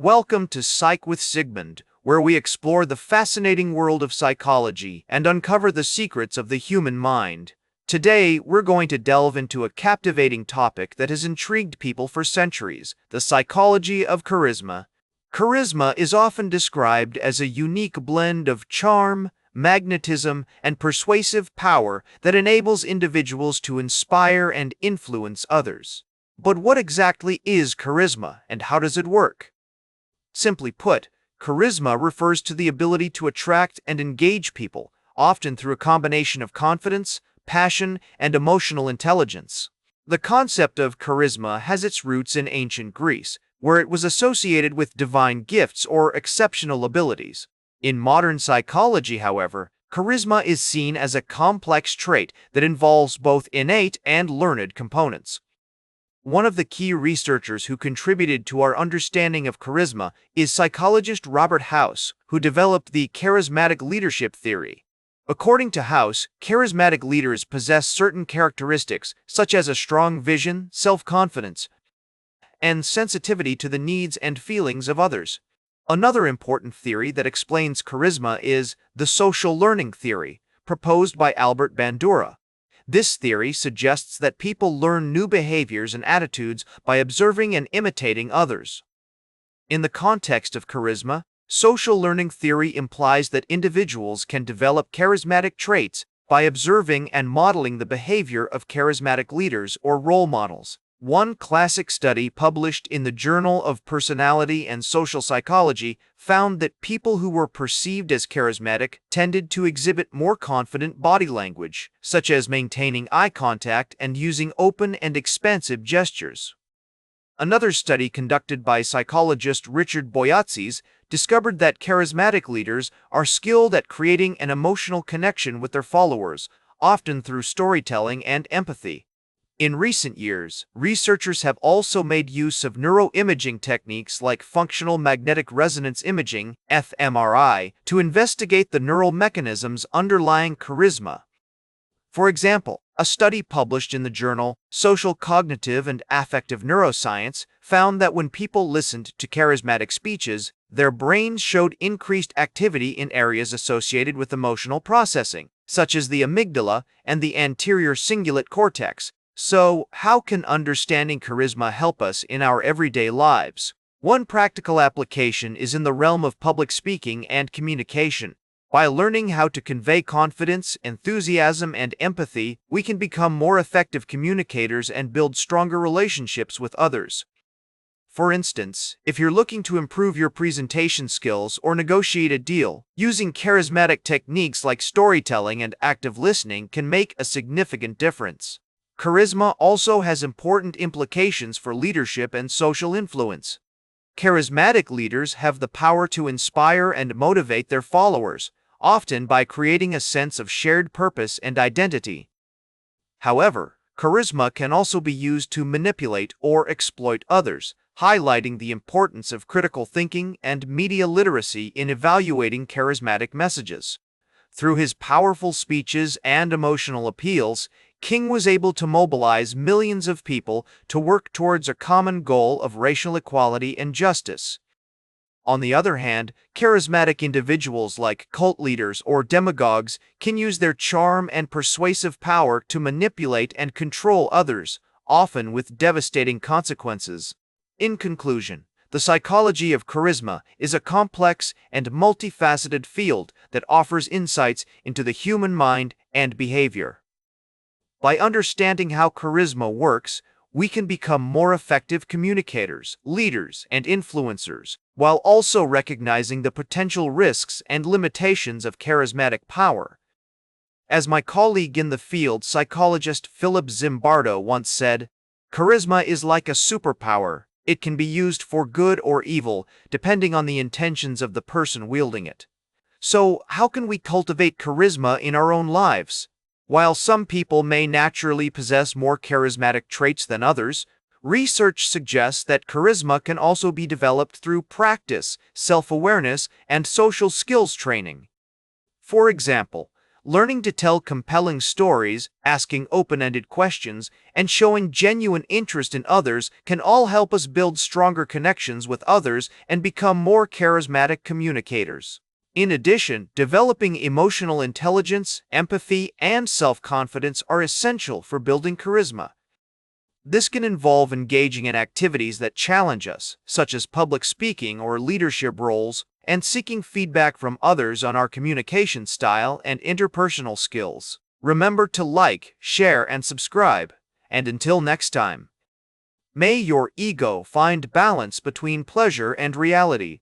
Welcome to Psych with Sigmund, where we explore the fascinating world of psychology and uncover the secrets of the human mind. Today, we're going to delve into a captivating topic that has intrigued people for centuries: the psychology of charisma. Charisma is often described as a unique blend of charm, magnetism, and persuasive power that enables individuals to inspire and influence others. But what exactly is charisma, and how does it work? Simply put, charisma refers to the ability to attract and engage people, often through a combination of confidence, passion, and emotional intelligence. The concept of charisma has its roots in ancient Greece, where it was associated with divine gifts or exceptional abilities. In modern psychology, however, charisma is seen as a complex trait that involves both innate and learned components. One of the key researchers who contributed to our understanding of charisma is psychologist Robert House, who developed the charismatic leadership theory. According to House, charismatic leaders possess certain characteristics such as a strong vision, self-confidence, and sensitivity to the needs and feelings of others. Another important theory that explains charisma is the social learning theory, proposed by Albert Bandura. This theory suggests that people learn new behaviors and attitudes by observing and imitating others. In the context of charisma, social learning theory implies that individuals can develop charismatic traits by observing and modeling the behavior of charismatic leaders or role models. One classic study published in the Journal of Personality and Social Psychology found that people who were perceived as charismatic tended to exhibit more confident body language, such as maintaining eye contact and using open and expansive gestures. Another study conducted by psychologist Richard Boyatzis discovered that charismatic leaders are skilled at creating an emotional connection with their followers, often through storytelling and empathy. In recent years, researchers have also made use of neuroimaging techniques like functional magnetic resonance imaging, fMRI, to investigate the neural mechanisms underlying charisma. For example, a study published in the journal Social Cognitive and Affective Neuroscience found that when people listened to charismatic speeches, their brains showed increased activity in areas associated with emotional processing, such as the amygdala and the anterior cingulate cortex. So, how can understanding charisma help us in our everyday lives? One practical application is in the realm of public speaking and communication. By learning how to convey confidence, enthusiasm, and empathy, we can become more effective communicators and build stronger relationships with others. For instance, if you're looking to improve your presentation skills or negotiate a deal, using charismatic techniques like storytelling and active listening can make a significant difference. Charisma also has important implications for leadership and social influence. Charismatic leaders have the power to inspire and motivate their followers, often by creating a sense of shared purpose and identity. However, charisma can also be used to manipulate or exploit others, highlighting the importance of critical thinking and media literacy in evaluating charismatic messages. Through his powerful speeches and emotional appeals, King was able to mobilize millions of people to work towards a common goal of racial equality and justice. On the other hand, charismatic individuals like cult leaders or demagogues can use their charm and persuasive power to manipulate and control others, often with devastating consequences. In conclusion, the psychology of charisma is a complex and multifaceted field that offers insights into the human mind and behavior. By understanding how charisma works, we can become more effective communicators, leaders, and influencers, while also recognizing the potential risks and limitations of charismatic power. As my colleague in the field, psychologist Philip Zimbardo, once said, "Charisma is like a superpower. It can be used for good or evil, depending on the intentions of the person wielding it." So, how can we cultivate charisma in our own lives? While some people may naturally possess more charismatic traits than others, research suggests that charisma can also be developed through practice, self-awareness, and social skills training. For example, Learning to tell compelling stories, asking open-ended questions, and showing genuine interest in others can all help us build stronger connections with others and become more charismatic communicators. In addition, developing emotional intelligence, empathy, and self-confidence are essential for building charisma. This can involve engaging in activities that challenge us, such as public speaking or leadership roles, and seeking feedback from others on our communication style and interpersonal skills. Remember to like, share, and subscribe. And until next time, may your ego find balance between pleasure and reality.